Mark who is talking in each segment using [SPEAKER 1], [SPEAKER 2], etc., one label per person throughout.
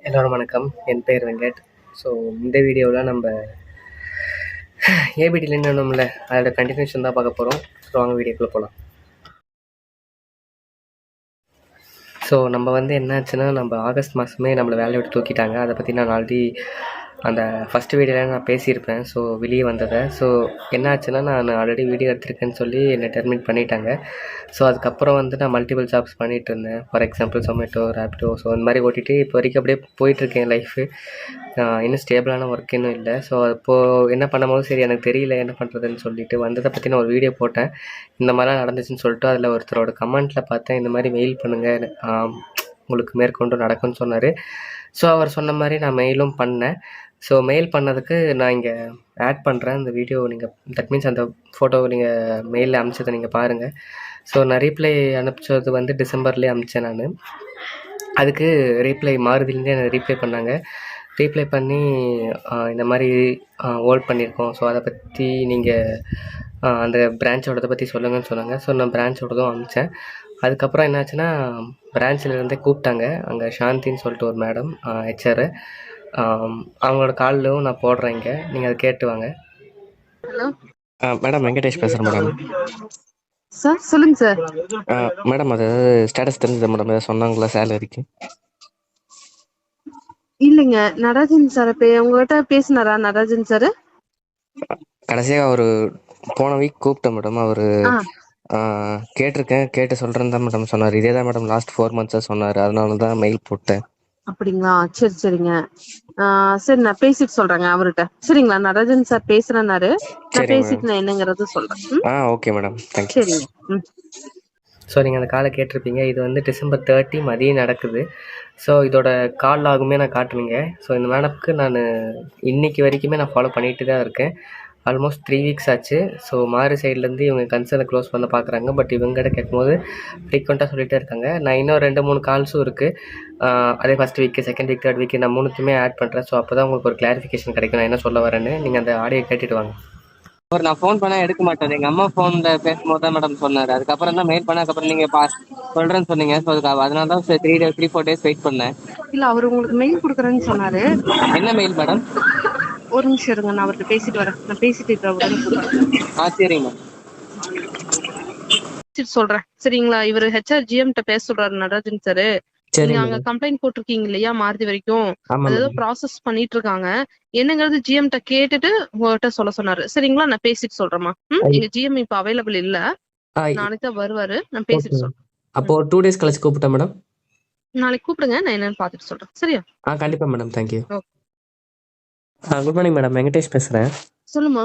[SPEAKER 1] எல்லோரும் வணக்கம். என் பேர் வெங்கட். ஸோ இந்த வீடியோவில் நம்ம ஏபிடியில் என்னென்னமில்ல அதோட கண்டினியூஷன் தான் பார்க்க போகிறோம். ஸோ வாங்க வீடியோக்குள்ளே போகலாம். ஸோ நம்ம என்னாச்சுன்னா, நம்ம ஆகஸ்ட் மாதமே நம்மளை வேலையை விட்டு தூக்கிட்டாங்க. அதை பற்றி நான் ஆல்ரெடி அந்த ஃபஸ்ட்டு வீடியோவில் நான் பேசியிருப்பேன். ஸோ வெளியே வந்ததை என்னாச்சுன்னா, நான் ஆல்ரெடி வீடியோ எடுத்திருக்கேன்னு சொல்லி என்னை டெர்மினேட் பண்ணிட்டாங்க. ஸோ அதுக்கப்புறம் நான் மல்டிபிள் ஜாப்ஸ் பண்ணிகிட்டு இருந்தேன். For example Zomato, Rapido. So இந்த மாதிரி ஓட்டிகிட்டு இப்போ வரைக்கும் அப்படியே போயிட்டுருக்கேன் லைஃபு. இன்னும் ஸ்டேபிளான ஒர்க் இன்னும் இல்லை. ஸோ இப்போது என்ன பண்ணும்போது சரி எனக்கு தெரியல என்ன பண்ணுறதுன்னு சொல்லிட்டு வந்ததை பற்றி நான் ஒரு வீடியோ போட்டேன். இந்த மாதிரிலாம் நடந்துச்சுன்னு சொல்லிட்டு அதில் ஒருத்தரோட கமெண்ட்டில் பார்த்தேன், இந்த மாதிரி மெயில் பண்ணுங்கள் உங்களுக்கு மேற்கொண்டு நடக்கும்னு சொன்னார். ஸோ அவர் சொன்ன மாதிரி நான் மெயிலும் பண்ணேன். ஸோ மெயில் பண்ணதுக்கு நான் இங்கே ஆட் பண்ணுறேன் அந்த வீடியோ. நீங்கள் தட் மீன்ஸ் அந்த ஃபோட்டோவை நீங்கள் மெயிலில் அனுப்பிச்சதை நீங்கள் பாருங்கள். ஸோ நான் ரீப்ளை அனுப்பிச்சது டிசம்பர்லேயே அனுப்பிச்சேன் நான். அதுக்கு ரீப்ளை மாறுதிலேருந்தே எனக்கு ரீப்ளை பண்ணாங்க. ரீப்ளை பண்ணி இந்த மாதிரி ஹோல்ட் பண்ணியிருக்கோம். ஸோ அதை பற்றி நீங்கள் அந்த பிரான்ச்சோடதை பற்றி சொல்லுங்கன்னு சொன்னாங்க. ஸோ நான் பிரான்ச்சோடதும் அனுப்பிச்சேன். அதுக்கப்புறம் என்னாச்சுன்னா, பிரான்ச்சிலேருந்தே கூப்பிட்டாங்க. அங்கே சாந்தின்னு சொல்லிட்டு ஒரு மேடம் ஹெச்ஆர். அவங்களோட காலிலும் நான் போடுறேன் இங்கே, நீங்கள் அதை கேட்டு வாங்க.
[SPEAKER 2] ஹலோ
[SPEAKER 1] மேடம், வெங்கடேஷ் பேசுகிறேன் மேடம்.
[SPEAKER 2] சார் சொல்லுங்க சார்.
[SPEAKER 1] மேடம் அது ஸ்டேட்டஸ் தெரிஞ்சது மேடம், ஏதாவது சொன்னாங்களா சேலரிக்கு?
[SPEAKER 2] இல்லைங்க, நடராஜன் சார் உங்ககிட்ட பேசினாரா? நடராஜன் சார்
[SPEAKER 1] கடைசியாக அவர் போன வீக் கூப்பிட்டேன் மேடம். அவர் கேட்டிருக்கேன், கேட்டு சொல்கிறேன்னு தான் மேடம் சொன்னார். இதே தான் மேடம் லாஸ்ட் 4 months சொன்னார். அதனால தான் மெயில் போட்டேன்.
[SPEAKER 2] அப்படிங்களா? சரிங்க. சரி, நான் பேசிட்டு சொல்றேங்க அவர்கிட்ட. சரிங்களா? நடராஜன் சார் பேசுறேன்னாரு. நான் பேசிட்டு நான் என்னங்கிறது சொல்றேன்.
[SPEAKER 1] Okay madam, thank you.
[SPEAKER 2] சரிங்க.
[SPEAKER 1] ஸோ நீங்கள் அந்த காலை கேட்டிருப்பீங்க. இது டிசம்பர் 30 மதியம் நடக்குது. ஸோ இதோட கால் லாகுமே நான் காட்டுவீங்க. ஸோ இந்த மேடம்க்கு நான் இன்னைக்கு வரைக்குமே நான் ஃபாலோ பண்ணிட்டு தான் இருக்கேன். ஆல்மோஸ்ட் 3 weeks ஆச்சு. ஸோ மாறு சைட்லேருந்து இவங்க கன்சர்னை க்ளோஸ் பண்ண பார்க்குறாங்க. பட் இவங்ககிட்ட கேட்கும்போது ஃப்ரீக்வெண்ட்டாக சொல்லிகிட்டே இருக்காங்க. நான் இன்னும் 2-3 கால்ஸும் இருக்குது. அதே first week, second week, third week நான் 3த்துமே ஆட் பண்ணுறேன். ஸோ அப்போ தான் உங்களுக்கு ஒரு கிளாரிஃபிகேஷன் கிடைக்கும் நான் என்ன சொல்ல வரேன்னு. நீங்கள் அந்த ஆடியோ கேட்டுட்டு வாங்க. நான் ஃபோன் பண்ணால் எடுக்க மாட்டேன். எங்கள் அம்மா ஃபோனில் பேசும்போது தான் மேடம் சொன்னார். அதுக்கப்புறம் தான் மெயில் பண்ணதுக்கப்புறம் நீங்கள் சொல்கிறேன்னு சொன்னீங்க. ஸோ அதனால தான் 3-4 days வெயிட் பண்ணேன்.
[SPEAKER 2] இல்ல, அவர் உங்களுக்கு மெயில் கொடுக்குறேன்னு சொன்னாரு. என்ன
[SPEAKER 1] மெயில் மேடம்?
[SPEAKER 2] ஒரு நிமிஷம் இருங்க, நான் அவர்கிட்ட பேசிட்டு வரேன். நான் பேசிட்டு இருக்கேன்.
[SPEAKER 1] சரிங்க
[SPEAKER 2] சொல்றேன். சரிங்களா? இவர் ஹெச்ஆர் ஜிஎம் பேச சொல்றாரு நடராஜன் சார். நீங்க அங்க கம்ப்ளைண்ட் போட்டிருக்கீங்க இல்லையா மாருதி வரைக்கும்? ஏதோ ப்ராசஸ் பண்ணிட்டு இருக்காங்க. என்னங்கிறது ஜிஎம் கேட்டுட்டு உங்ககிட்ட சொல்ல சொன்னாரு. சரிங்களா? நான் பேசிட்டு சொல்றேமா. எங்க ஜிஎம் இப்ப அவைலபிள் இல்ல, நாளைக்கு தான் வருவாரு. நான் பேசிட்டு சொல்றேன்.
[SPEAKER 1] அப்போ 2 days கழிச்சு கூப்பிட்டேன் மேடம்.
[SPEAKER 2] நாளைக்கு கூப்பிடுங்க, நான் என்னன்னு பாத்துட்டு சொல்றேன். சரியா?
[SPEAKER 1] கண்டிப்பா madam, thank you. Good morning madam, Venkatesh பேசுறேன்.
[SPEAKER 2] சொல்லுமா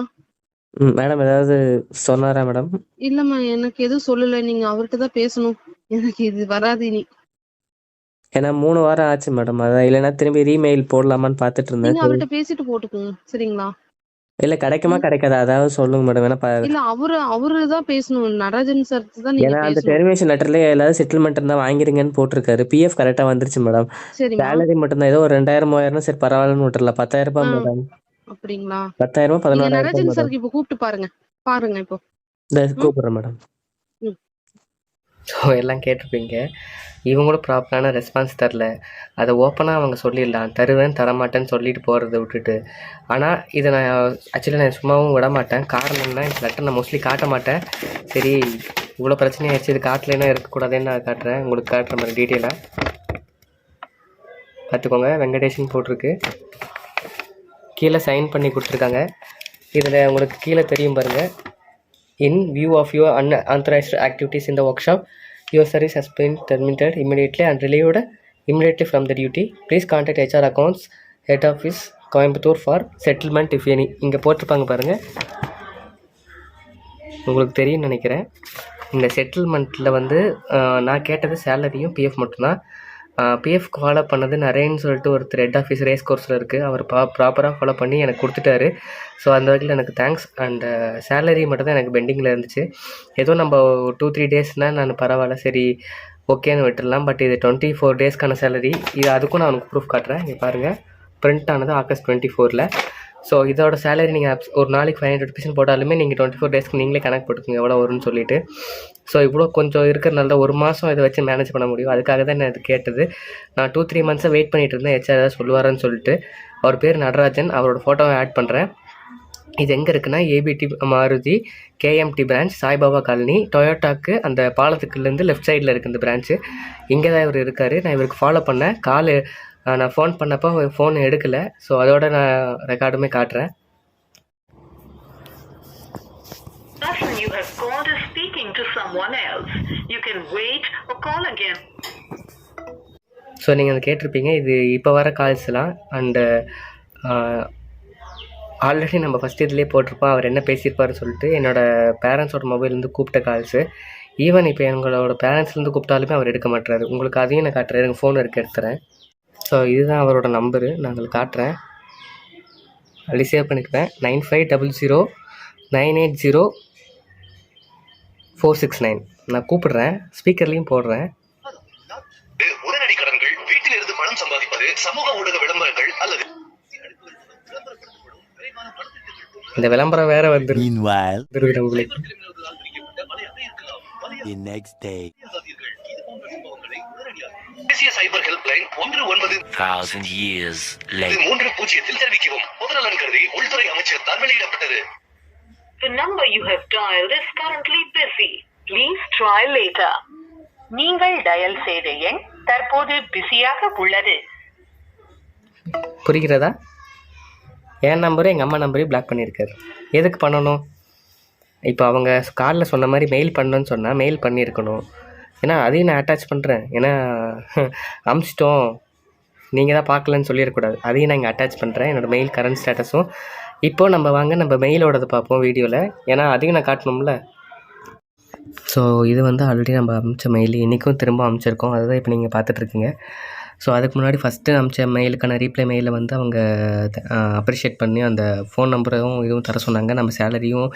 [SPEAKER 1] மேடம். ஏதாவது சொன்னாரா மேடம்?
[SPEAKER 2] இல்லம்மா, எனக்கு எதுவும் சொல்லல. நீங்க அவர்கிட்ட தான் பேசணும். எனக்கு இது வராது இனி.
[SPEAKER 1] ஏன்னா 3 வாரம் ஆச்சு மேடம். அதான் இல்லைன்னா திரும்பி ரீமெயில் போடலாமான்னு பார்த்துட்டு இருந்தேன்.
[SPEAKER 2] நீங்க அவர்கிட்ட பேசிட்டு போட்டுக்குங்க. சரிங்களா?
[SPEAKER 1] இல்ல கிடைக்குமா கிடைக்காதா அதாவது சொல்லுங்க மேடம்.
[SPEAKER 2] இல்ல, அவருதான் பேசணும். நடராஜன் சார் தான் நீங்க
[SPEAKER 1] ஏன்னா அந்த
[SPEAKER 2] பேசணும்.
[SPEAKER 1] டெர்மினேஷன் லெட்டர்ல எல்லாரும் செட்டில்மெண்ட் இருந்தா வாங்கிருங்கன்னு போட்டிருக்காரு. பிஎஃப் கரெக்டா வந்துருச்சு மேடம்.
[SPEAKER 2] சரிம்மா.
[SPEAKER 1] சேலரி மட்டும் தான் ஏதோ ஒரு 2000-3000 சரி பரவாயில்லன்னு விட்டுறல. 10,000 ரூபாய் மேடம்.
[SPEAKER 2] அப்படிங்களா?
[SPEAKER 1] 10,000
[SPEAKER 2] நீங்க
[SPEAKER 1] 11,000
[SPEAKER 2] நடராஜன் சாருக்கு இப்ப கூப்பிட்டு பாருங்க இப்போ.
[SPEAKER 1] கூப்பிடுறேன் மேடம். ஸோ எல்லாம் கேட்டிருப்பீங்க. இவங்களும் ப்ராப்பரான ரெஸ்பான்ஸ் தரல. அதை ஓப்பனாக அவங்க சொல்லிடலாம், தருவேன் தரமாட்டேன்னு சொல்லிட்டு போகிறத விட்டுட்டு. ஆனால் இதை நான் ஆக்சுவலி நான் சும்மாவும் விட மாட்டேன். காரணம்னா இந்த லெட்டர் நான் மோஸ்ட்லி காட்ட மாட்டேன். சரி இவ்வளோ பிரச்சனையாகிடுச்சு, இது காட்டலைன்னா இருக்கக்கூடாதுன்னு நான் காட்டுறேன். உங்களுக்கு காட்டுற மாதிரி டீட்டெயிலாக பார்த்துக்கோங்க. வெங்கடேஷன் போட்டிருக்கு, கீழே சைன் பண்ணி கொடுத்துருக்காங்க. இதில் உங்களுக்கு கீழே தெரியும் பாருங்கள். In view of your unauthorized activities in the workshop, your service has been terminated immediately and relieved immediately from the duty. Please contact HR accounts head office Coimbatore for settlement if any. இங்கே போட்டிருப்பாங்க பாருங்கள், உங்களுக்கு தெரியும்னு நினைக்கிறேன். இந்த செட்டில்மெண்ட்டில் நான் கேட்டது சேலரியும் PF மட்டும்தான். பிஎஃப் ஃபாலோ பண்ணது நரேன்னு சொல்லிட்டு ஒருத்தர் ஹெட் ஆஃபீஸ் ரேஸ் கோர்ஸில் இருக்குது. அவர் ப்ராப்பராக ஃபாலோ பண்ணி எனக்கு கொடுத்துட்டாரு. ஸோ அந்த வகையில் எனக்கு தேங்க்ஸ். அண்ட் சேலரி மட்டும் தான் எனக்கு பெண்டிங்கில் இருந்துச்சு. ஏதோ நம்ம 2-3 daysனால் நான் பரவாயில்ல சரி ஓகேன்னு விட்டுடலாம். பட் இது 24 daysக்கான சேலரி. இது அதுக்கும் நான் உனக்கு ப்ரூஃப் காட்டுறேன். இங்கே பாருங்கள், பிரிண்ட் ஆனது ஆகஸ்ட் 24. ஸோ இதோட சேலரி நீங்கள் ஒரு நாளைக்கு 500 ருபீஸ் போட்டாலுமே நீங்கள் 24 டேஸ்க்கு நீங்களே கணக்கு போட்டுக்கோங்க எவ்வளோ வரும்னு சொல்லிட்டு. ஸோ இவ்வளோ கொஞ்சம் இருக்கிறனால ஒரு மாதம் இதை வச்சு மேனேஜ் பண்ண முடியும். அதுக்காக தான் நான் இது கேட்டது. நான் 2-3 மந்த்ஸாக வெயிட் பண்ணிகிட்டு இருந்தேன் ஹெச்ஆர் ஏதாவது சொல்லுவாருன்னு சொல்லிட்டு. அவர் பேர் நடராஜன், அவரோட ஃபோட்டோவை ஆட் பண்ணுறேன். இது எங்கே இருக்குன்னா ABT Maruti KMT branch, Saibaba Colony, டொயோட்டாக்கு அந்த பாலத்துக்குலேருந்து லெஃப்ட் சைடில் இருக்குது இந்த பிரான்ச்சு. இங்கே தான் இவர் இருக்கார். நான் இவருக்கு ஃபாலோ பண்ணேன். நான் ஃபோன் பண்ணப்போ ஃபோன் எடுக்கலை. ஸோ அதோட நான் ரெக்கார்டுமே காட்டுறேன்.
[SPEAKER 3] person you have called is speaking to someone else. You can wait or call again.
[SPEAKER 1] So நீங்கள் அதை கேட்டிருப்பீங்க. இது இப்போ வர கால்ஸ்லாம் அண்டு ஆல்ரெடி நம்ம ஃபஸ்ட் இதுலேயே போட்டிருப்போம் அவர் என்ன பேசியிருப்பாருன்னு சொல்லிட்டு. என்னோடய பேரண்ட்ஸோட மொபைல்லேருந்து கூப்பிட்ட கால்ஸு. ஈவன் இப்போ எங்களோட பேரண்ட்ஸ்லேருந்து கூப்பிட்டாலுமே அவர் எடுக்க மாட்டுறாரு. உங்களுக்கு அதையும் நான் காட்டுறேன். எனக்கு ஃபோன் எடுத்துறேன். ஸோ இதுதான் அவரோட நம்பரு, நான் உங்களுக்கு காட்டுறேன். அப்படி சேவ் பண்ணிக்கிறேன். 9500980469. நான் கூப்பிடுறேன், ஸ்பீக்கர்லேயும் போடுறேன்.
[SPEAKER 4] உடனடி கடன்கள், வீட்டில் இருந்து பணம் சம்பாதிப்பது, சமூக ஊடக விளம்பரங்கள் அல்லது
[SPEAKER 1] இந்த விளம்பரம் வேற வந்து
[SPEAKER 4] தேசிய சைபர் ஹெல்ப்லைன் 19,000 years later 30 தெரிவிக்கவும் பொதுநலன் கருதி உள்துறை அமைச்சகத்தால் வெளியிடப்பட்டது.
[SPEAKER 3] The number you have dialed is currently busy. Please try later. நீங்கள் டயல் செய்த எண் தற்போது பிஸியாக உள்ளது.
[SPEAKER 1] புரிகிறதா? என் நம்பரும் எங்கள் அம்மா நம்பரையும் பிளாக் பண்ணியிருக்காரு. எதுக்கு பண்ணணும்? இப்போ அவங்க காலில் சொன்ன மாதிரி மெயில் பண்ணணுன்னு சொன்னால் மெயில் பண்ணியிருக்கணும். ஏன்னா அதையும் நான் அட்டாச் பண்ணுறேன். ஏன்னா அமிச்சிட்டோம் நீங்கள் தான் பார்க்கலன்னு சொல்லிடக்கூடாது. அதையும் நான் இங்கே அட்டாச் பண்ணுறேன், என்னோடய மெயில் கரண்ட் ஸ்டேட்டஸும். இப்போது நம்ம மெயிலோடது பார்ப்போம் வீடியோவில். ஏன்னா அதையும் நான் காட்டணும்ல. ஸோ இது வந்து ஆல்ரெடி நம்ம அமிச்ச மெயில், இன்றைக்கும் திரும்ப அமிச்சிருக்கோம். அதுதான் இப்போ நீங்கள் பார்த்துட்ருக்கீங்க. ஸோ அதுக்கு முன்னாடி ஃபஸ்ட்டு அமிச்ச மெயிலுக்கான ரீப்ளை மெயிலில் வந்து அவங்க அப்ரிஷியேட் பண்ணி அந்த ஃபோன் நம்பரும் இதுவும் தர சொன்னாங்க. நம்ம சேலரியும்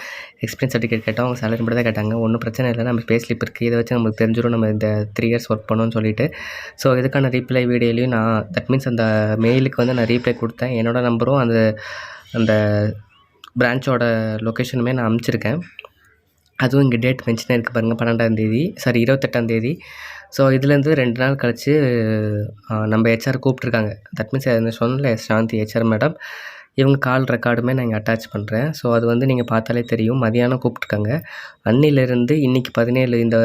[SPEAKER 1] எக்ஸ்பீரியன்ஸ் சர்டிஃபிகேட் கேட்டோம். அவங்க சேலரி மட்டும் தான் கேட்டாங்க. ஒன்றும் பிரச்சனை இல்லை, நம்ம பே ஸ்லிப் இருக்குது, இதை வச்சு நம்மளுக்கு தெரிஞ்சிடும் நம்ம இந்த 3 இயர்ஸ் ஒர்க் பண்ணோன்னு சொல்லிட்டு. ஸோ இதுக்கான ரீப்ளை வீடியோலையும் தட் மீன்ஸ் அந்த மெயிலுக்கு வந்து நான் ரீப்ளை கொடுத்தேன். என்னோடய நம்பரும் அந்த பிரான்ச்சோட லொக்கேஷனுமே நான் அனுப்பிச்சிருக்கேன். அதுவும் இங்கே டேட் மென்ஷனாக இருக்குது பாருங்கள், 28ஆம் தேதி. ஸோ இதுலேருந்து 2 நாள் கழித்து நம்ம ஹெச்ஆர் கூப்பிட்ருக்காங்க. தட் மீன்ஸ் அதை சொன்னல சாந்தி ஹெச்ஆர் மேடம், இவங்க கால் ரெக்கார்டுமே நான் இங்கே அட்டாச் பண்ணுறேன். ஸோ அது வந்து நீங்கள் பார்த்தாலே தெரியும். மதியானம் கூப்பிட்ருக்காங்க. அன்னிலேருந்து இன்றைக்கி 17 இந்த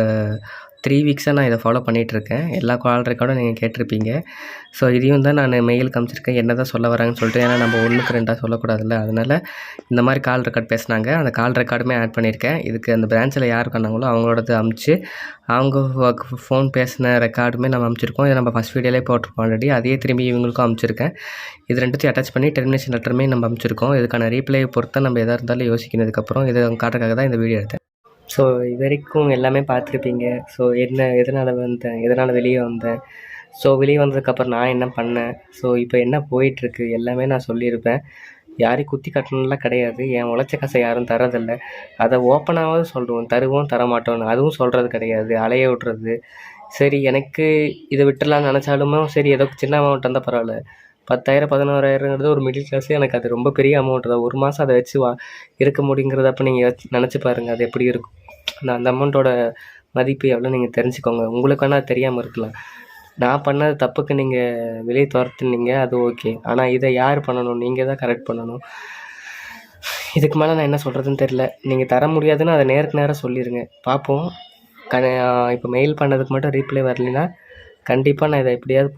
[SPEAKER 1] 3 வீக்ஸாக நான் இதை ஃபாலோ பண்ணிகிட்ருக்கேன். எல்லா கால் ரெக்கார்டும் நீங்கள் கேட்டிருப்பீங்க. ஸோ இதையும் தான் நான் மெயில் காமிச்சிருக்கேன், என்ன தான் சொல்ல வராங்கன்னு சொல்லிட்டு. ஏன்னா நம்ம 1க்கு 2 சொல்லக்கூடாதுல்ல, அதனால் இந்த மாதிரி கால் ரெக்கார்ட் பேசினாங்க. அந்த கால் ரெக்கார்டுமே ஆட் பண்ணியிருக்கேன். இதுக்கு அந்த பிரான்ச்சில் யார் பண்ணாங்களோ அவங்களோடது அமுச்சு அவங்க ஃபோன் பேசின ரெக்கார்டுமே நம்ம அமுச்சிருக்கோம். இதை நம்ம ஃபஸ்ட் வீடியோலே போட்டிருக்கோம் ஆல்ரெடி. அதையே திரும்பி இவங்களுக்கும் அமுச்சிருக்கேன். இது 2த்தையும் அட்டாச் பண்ணி டெர்மினேஷன் லெட்டருமே நம்ம அமுச்சிருக்கோம். இதுக்கான ரீப்ளை பொறுத்த நம்ம எதாக இருந்தாலும் யோசிக்கிறதுக்கப்புறம் இதை காட்டுறதுக்காக தான் இந்த வீடியோ எடுத்தேன். ஸோ இது வரைக்கும் எல்லாமே பார்த்துருப்பீங்க. ஸோ எதனால் வெளியே வந்தேன், ஸோ வெளியே வந்ததுக்கப்புறம் நான் என்ன பண்ணேன், ஸோ இப்போ என்ன போயிட்டுருக்கு எல்லாமே நான் சொல்லியிருப்பேன். யாரையும் குத்தி கட்டணும்லாம் கிடையாது. என் உழைச்ச காசை யாரும் தரதில்லை. அதை ஓப்பனாவது சொல்லுவோம், தருவோம் தரமாட்டோன்னு, அதுவும் சொல்கிறது கிடையாது. அலைய விட்றது. சரி, எனக்கு இதை விட்டுடலான்னு நினச்சாலுமே சரி, ஏதோ சின்ன அமௌண்ட் இருந்தால் பரவாயில்ல. 10,000 11,000ங்கிறது ஒரு மிடில் கிளாஸு. எனக்கு அது ரொம்ப பெரிய அமௌண்ட் தான். ஒரு மாதம் அதை வச்சு இருக்க முடியுங்கிறத அப்போ நீங்கள் நினச்சி பாருங்கள், அது எப்படி இருக்கும். அந்த அமௌண்ட்டோட மதிப்பு எவ்வளோ நீங்கள் தெரிஞ்சுக்கோங்க. உங்களுக்கு வேணால் தெரியாமல் இருக்கலாம். நான் பண்ணது தப்புக்கு நீங்கள் வெளியே துரத்துனீங்க, அது ஓகே. ஆனால் இதை யார் பண்ணணும்? நீங்கள் தான் கரெக்ட் பண்ணணும். இதுக்கு மேலே நான் என்ன சொல்கிறதுன்னு தெரில. நீங்கள் தர முடியாதுன்னு அதை நேருக்கு நேராக சொல்லிடுங்க, பார்ப்போம். இப்போ மெயில் பண்ணதுக்கு மட்டும் ரீப்ளை வரலைன்னா கண்டிப்பாக நான் இதை எப்படியாவது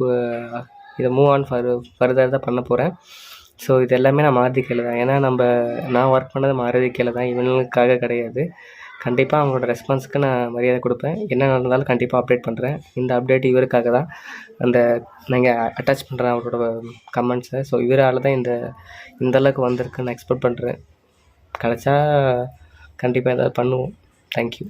[SPEAKER 1] இதை மூவ் ஆன் ஃபர்தர் தான் பண்ண போகிறேன். ஸோ இது எல்லாமே நான் மாருதி கையில் தான். ஏன்னா நான் ஒர்க் பண்ணது மாருதி கையில் தான், இவங்களுக்காக கிடையாது. கண்டிப்பாக அவங்களோட ரெஸ்பான்ஸுக்கு நான் மரியாதை கொடுப்பேன். என்ன நடந்தாலும் கண்டிப்பாக அப்டேட் பண்ணுறேன். இந்த அப்டேட் இவருக்காக தான். நீங்கள் அட்டாச் பண்ணுறேன் அவரோட கமெண்ட்ஸை. ஸோ இவரால் தான் இந்த அளவுக்கு வந்திருக்குன்னு நான் எக்ஸ்பெக்ட் பண்ணுறேன். கிடச்சா கண்டிப்பாக ஏதாவது பண்ணுவோம். தேங்க்யூ.